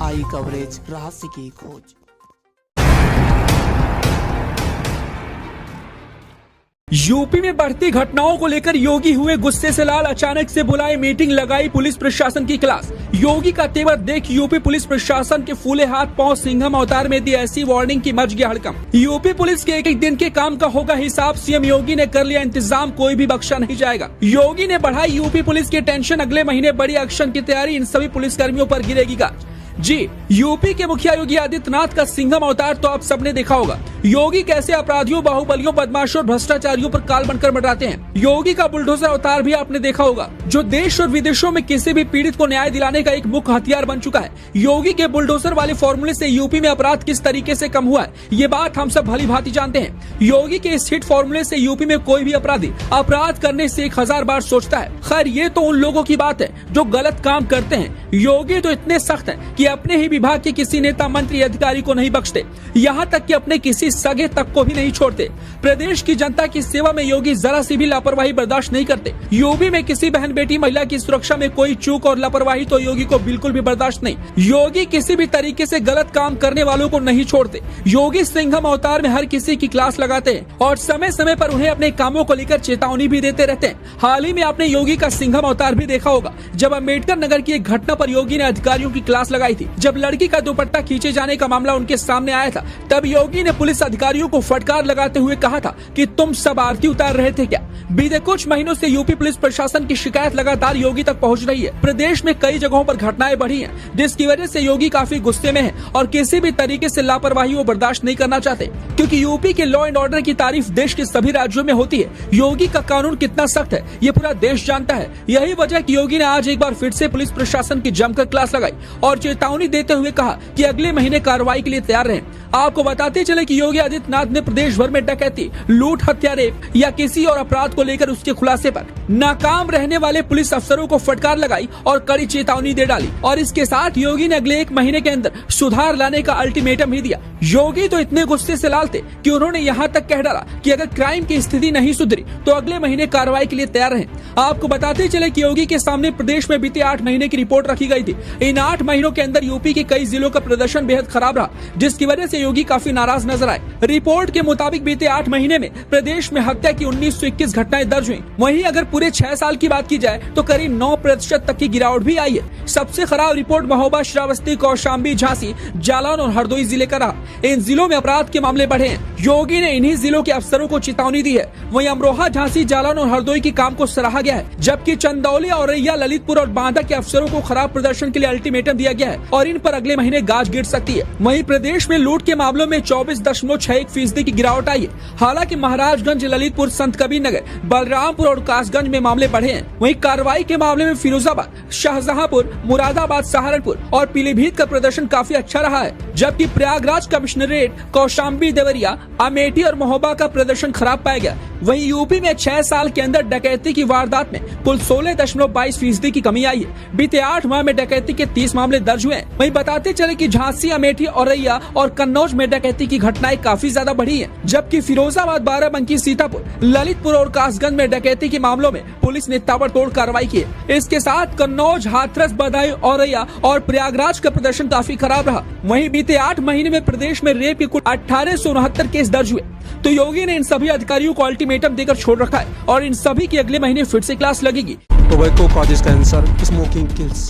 आई coverage, रहस्य की खोज। यूपी में बढ़ती घटनाओं को लेकर योगी हुए गुस्से से लाल। अचानक से बुलाई मीटिंग, लगाई पुलिस प्रशासन की क्लास। योगी का तेवर देख यूपी पुलिस प्रशासन के फूले हाथ पांव सिंघम अवतार में दी ऐसी वार्निंग की मच गया हड़कंप। यूपी पुलिस के एक एक दिन के काम का होगा हिसाब। सीएम योगी ने कर लिया इंतजाम, कोई भी बख्शा नहीं जाएगा। योगी ने बढ़ाई यूपी पुलिस की टेंशन, अगले महीने बड़ी एक्शन की तैयारी, इन सभी पुलिसकर्मियों पर गिरेगी गाज। जी, यूपी के मुखिया योगी आदित्यनाथ का सिंघम अवतार तो आप सबने देखा होगा। योगी कैसे अपराधियों, बाहुबलियों, बदमाशों और भ्रष्टाचारियों पर काल बनकर मंडराते हैं। योगी का बुलडोजर अवतार भी आपने देखा होगा, जो देश और विदेशों में किसी भी पीड़ित को न्याय दिलाने का एक मुख्य हथियार बन चुका है। योगी के बुलडोजर वाले फॉर्मूले से यूपी में अपराध किस तरीके से कम हुआ है, ये बात हम सब भली भांति जानते हैं। योगी के इस हिट फॉर्मूले से यूपी में कोई भी अपराधी अपराध करने से 1000 बार सोचता है। खैर, ये तो उन लोगों की बात है जो गलत काम करते हैं। योगी तो इतने सख्त हैं कि अपने ही विभाग के किसी नेता, मंत्री, अधिकारी को नहीं बख्शते, यहाँ तक कि अपने किसी सगे तक को भी नहीं छोड़ते। प्रदेश की जनता की सेवा में योगी जरा सी भी लापरवाही बर्दाश्त नहीं करते। यूपी में किसी बहन, बेटी, महिला की सुरक्षा में कोई चूक और लापरवाही तो योगी को बिल्कुल भी बर्दाश्त नहीं। योगी किसी भी तरीके से गलत काम करने वालों को नहीं छोड़ते। योगी सिंघम अवतार में हर किसी की क्लास लगाते हैं और समय समय पर उन्हें अपने कामों को लेकर चेतावनी भी देते रहते हैं। हाल ही में आपने योगी का सिंघम अवतार भी देखा होगा, जब अम्बेडकर नगर की एक घटना पर योगी ने अधिकारियों की क्लास लगाई थी। जब लड़की का दुपट्टा खींचे जाने का मामला उनके सामने आया था, तब योगी ने पुलिस अधिकारियों को फटकार लगाते हुए कहा था कि तुम सब आरती उतार रहे थे क्या। बीते कुछ महीनों से यूपी पुलिस प्रशासन की शिकायत लगातार योगी तक पहुंच रही है। प्रदेश में कई जगहों पर घटनाएं बढ़ी हैं, जिसकी वजह से योगी काफी गुस्से में है और किसी भी तरीके से लापरवाही वो बर्दाश्त नहीं करना चाहते, क्योंकि यूपी के लॉ एंड ऑर्डर की तारीफ देश के सभी राज्यों में होती है। योगी का कानून कितना सख्त है ये पूरा देश जानता है। यही वजह कि योगी ने आज एक बार फिर से पुलिस प्रशासन की जमकर क्लास लगाई और चेतावनी देते हुए कहा कि अगले महीने कार्रवाई के लिए तैयार रहें। आपको बताते चले कि योगी आदित्यनाथ ने प्रदेश भर में डकैती, लूट, हत्या, रेप या किसी और अपराध को लेकर उसके खुलासे पर नाकाम रहने वाले पुलिस अफसरों को फटकार लगाई और कड़ी चेतावनी दे डाली। और इसके साथ योगी ने अगले 1 महीने के अंदर सुधार लाने का अल्टीमेटम ही दिया। योगी तो इतने गुस्से से लाल थे कि उन्होंने यहाँ तक कह डाला कि अगर क्राइम की स्थिति नहीं सुधरी तो अगले महीने कार्रवाई के लिए तैयार रहें। आपको बताते चले कि योगी के सामने प्रदेश में बीते 8 महीने की रिपोर्ट रखी गई थी। इन 8 महीनों के अंदर यूपी के कई जिलों का प्रदर्शन बेहद खराब रहा, जिसकी वजह से योगी काफी नाराज नजर आए। रिपोर्ट के मुताबिक बीते 8 महीने में प्रदेश में हत्या की 1921 घटनाएं दर्ज हुई। वहीं अगर पूरे 6 साल की बात की जाए तो करीब 9% तक की गिरावट भी आई है। सबसे खराब रिपोर्ट महोबा, श्रावस्ती, कौशाम्बी, झांसी, जालौन और हरदोई जिले का रहा। इन जिलों में अपराध के मामले बढ़े हैं। योगी ने इन्हीं जिलों के अफसरों को चेतावनी दी है। वहीं अमरोहा, झांसी, जालौन और हरदोई के काम को सराहा गया है, जबकि चंदौली, औरैया, ललितपुर और बांदा के अफसरों को खराब प्रदर्शन के लिए अल्टीमेटम दिया गया है और इन पर अगले महीने गाज गिर सकती है। वहीं प्रदेश में लूट के मामलों में 24.61% की गिरावट आई है। हालांकि महाराजगंज, ललितपुर, संत कबीर नगर, बलरामपुर और कासगंज में मामले बढ़े हैं। वहीं कार्रवाई के मामले में फिरोजाबाद, शाहजहांपुर, मुरादाबाद, सहारनपुर और पीलीभीत का प्रदर्शन काफी अच्छा रहा है, जबकि प्रयागराज, कमिश्नरेट, कौशाम्बी, देवरिया, अमेठी और महोबा का प्रदर्शन खराब पाया गया। वहीं यूपी में 6 साल के अंदर डकैती की वारदात में कुल 16.22% की कमी आई है। बीते 8 माह में डकैती के 30 मामले दर्ज हुए हैं। वहीं बताते चले कि झांसी, अमेठी, औरैया और कन्नौज में डकैती की घटनाएं काफी ज्यादा बढ़ी हैं, जबकि फिरोजाबाद, बाराबंकी, सीतापुर, ललितपुर और कासगंज में डकैती के मामलों में पुलिस ने ताबड़तोड़ कार्रवाई की है। इसके साथ कन्नौज, हाथरस, बदायूं, औरैया और प्रयागराज का प्रदर्शन काफी खराब रहा। वहीं बीते 8 महीने में प्रदेश में रेप के कुल 1869 केस दर्ज हुए। तो योगी ने इन सभी अधिकारियों को अल्टीमेटम देकर छोड़ रखा है और इन सभी की अगले महीने फिर से क्लास लगेगी। Tobacco causes cancer, smoking kills.